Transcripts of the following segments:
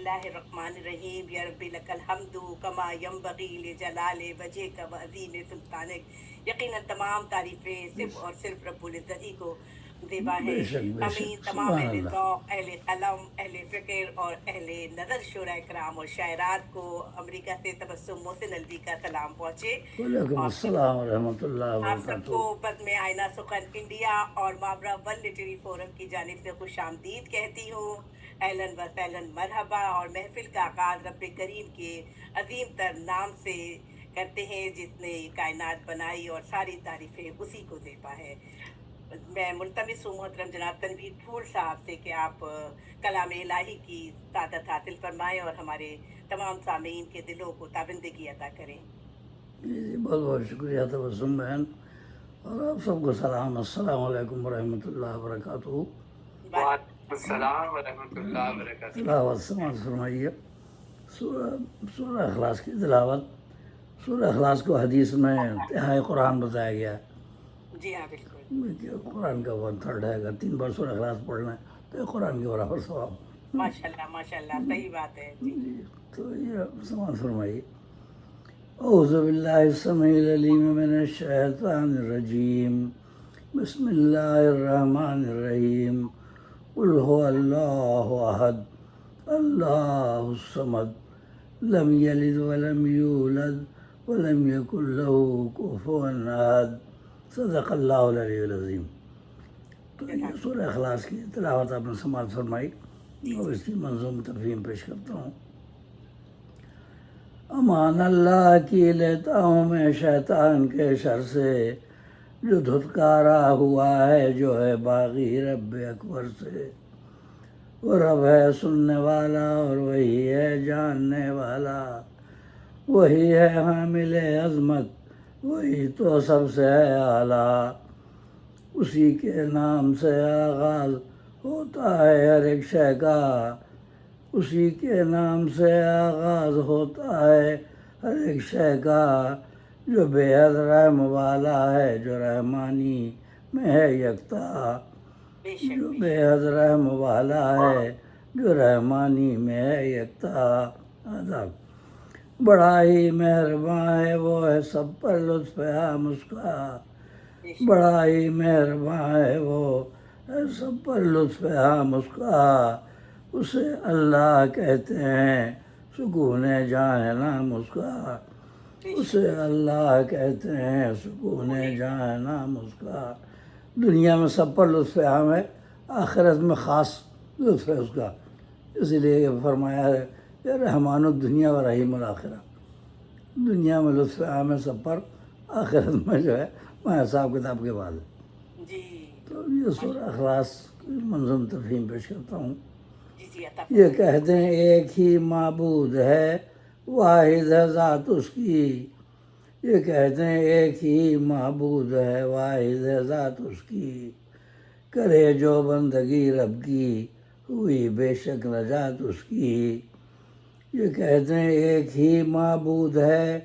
اللہ الرحمن الرحیم یا رب لک الحمد کما ینبغی لجلال وجہک و عظیم سلطانک۔ یقیناً تمام تعریفیں صرف اور صرف رب العزت ہی کو زیبا بے ہے۔ شک بے امین شک، تمام سبحان اہل اللہ. ذوق، اہل قلم، اہل فکر اور اہل نظر شعراء کرام اور شاعرات کو امریکہ سے تبسم محسن الوی کا سلام پہنچے۔ وعلیکم اور السلام ورحمۃ اللہ آپ سب وبرکاتہ. کو بزم آئینہ سخن انڈیا اور ماورا ورلڈ لٹریری فورم کی جانب سے خوش آمدید کہتی ہوں۔ اہلاً و سہلاً مرحبا، اور محفل کا آغاز رب کریم کے عظیم تر نام سے کرتے ہیں جس نے کائنات بنائی اور ساری تعریفیں اسی کو زیبا ہے۔ میں ملتمس ہوں محترم جناب تنویر پھول صاحب سے کہ آپ کلام الہی کی سعادت حاصل فرمائیں اور ہمارے تمام سامعین کے دلوں کو تابندگی عطا کریں۔ جی بہت بہت شکریہ تبسم بہن، اور آپ سب کو سلام، السلام علیکم ورحمۃ اللہ وبرکاتہ. وعلیکم السلام ورحمۃ اللہ وبرکاتہ۔ تلاوت سماعت فرمائیے سورہ اخلاص کی تلاوت. سورہ اخلاص کو حدیث میں تہائی قرآن بتایا گیا ہے جی ہاں بالکل، کہ قرآن کا 1/3 ہے. اگر 3 بار سورہ اخلاص پڑھنا ہے تو یہ قرآن کے برابر ثواب. ماشاء اللہ صحیح بات ہے جی۔ جی تو یہ سماعت فرمائیے. اعوذ باللہ السمیع العلیم من الشیطان الرجیم، بسم اللہ الرحمن الرحیم. قل هو اللہ احد اللہ الصمد لم یلد ولم یولد ولم یکن له کفوا احد. صدق اللہ العلی العظیم. تو یہ سورہ اخلاص کی تلاوت آپ نے سماعت فرمائی، اور اس کی منظوم تفہیم پیش کرتا ہوں. امان اللہ کی لیتا ہوں میں شیطان کے شر سے، جو دھتکارا ہوا ہے جو ہے باغی رب اکبر سے. وہ رب ہے سننے والا اور وہی ہے جاننے والا، وہی ہے حامل عظمت، وہی تو سب سے ہے اعلیٰ. اسی کے نام سے آغاز ہوتا ہے ہر ایک شے کا، اسی کے نام سے آغاز ہوتا ہے ہر ایک شے کا. جو بے حد رحم والا ہے، جو رحمانی میں ہے یکتا. بے شک جو بے حد رحم والا ہے، جو رحمانی میں ہے یکتا. آداب. بڑا ہی مہرباں ہے وہ ہے سب پر لطف عام اس کا، بڑا ہی مہرباں ہے وہ ہے سب پر لطف عام اس کا. اسے اللہ کہتے ہیں سکون جاں ہے نام اس کا، اسے اللہ کہتے ہیں سکون جاں ہے نام اس کا. دنیا میں سب پر لطف عام ہے، آخرت میں خاص لطف ہے اس کا. اسی لیے یہ فرمایا ہے کہ رحمان الدنیا و رحیم الآخرہ. دنیا میں لطف عام ہے سب پر، آخرت میں جو ہے وہ حساب کتاب کے بعد ہے. جی تو یہ سورہ اخلاص کی منظوم تفہیم پیش کرتا ہوں. جی عطا یہ کہتے ہیں ایک ہی معبود ہے، واحد ہے ذات اس کی. یہ کہتے ہیں ایک ہی معبود ہے، واحد ہے ذات اس کی. کرے جو بندگی رب کی، ہوئی بے شک نجات اس کی. یہ کہتے ہیں ایک ہی معبود ہے،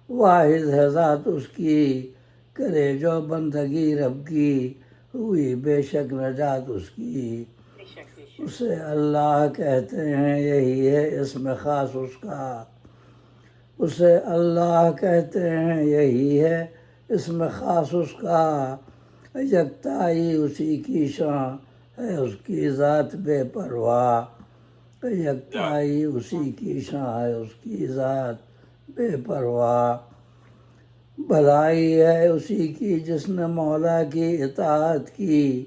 واحد ہے ذات اس کی. کرے جو بندگی رب کی، ہوئی بے شک نجات اس کی. بے شک اسے اللہ کہتے ہیں یہی ہے اسم خاص اس کا. اسے اللہ کہتے ہیں یہی ہے اسم خاص اس کا. یکتائی اسی کی شان ہے اس کی ذات بے پرواہ. یکتائی اسی کی شان ہے اس کی ذات بے پرواہ. بھلائی ہے اسی کی جس نے مولا کی اطاعت کی.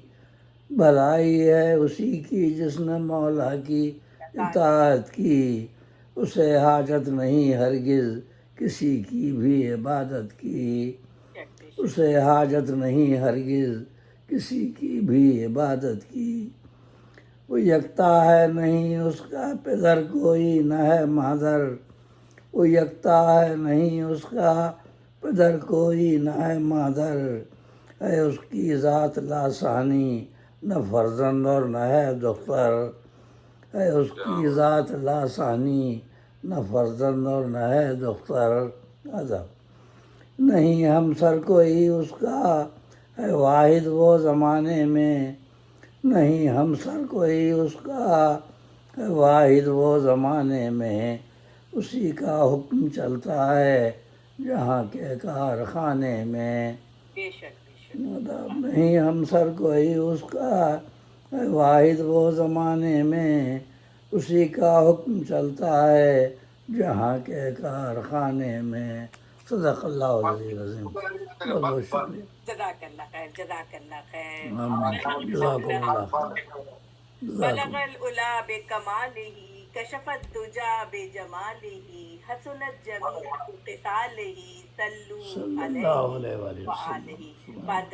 بھلائی ہے اسی کی جس نے مولا کی اطاعت کی. اسے حاجت نہیں ہرگز کسی کی بھی عبادت کی. اسے حاجت نہیں ہرگز کسی کی بھی عبادت کی. وہ یکتا ہے نہیں اس کا پدر کوئی نہ ہے مادر. وہ یکتا ہے نہیں اس کا پدر کوئی نہ ہے مادر. ہے اس کی ذات لاسانی نہ فرزند اور نہ ہے دختر. ہے اس کی ذات لاسانی نہ فرزند اور نہ ہے دختر. نہیں ہمسر کوئی اس کا ہے واحد وہ زمانے میں. نہیں ہمسر کوئی اس کا واحد وہ زمانے میں اسی کا حکم چلتا ہے جہاں کے کارخانے میں بے شک بے شک مطلب نہیں ہمسر کوئی اس کا واحد وہ زمانے میں اسی کا حکم چلتا ہے جہاں کے کارخانے میں صدق اللہ العلی العظیم بہت بہت شکریہ جزاک اللہ خیر جزاک اللہ خیر جزاکم اللہ خیر بلغ جزاکم العلا بکمالہ کشف الدجا بجمالہ حسنت جمیع خصالہ صلو صلی اللہ علیہ علیہ وآلہ وآلہ وسلم بارگاہ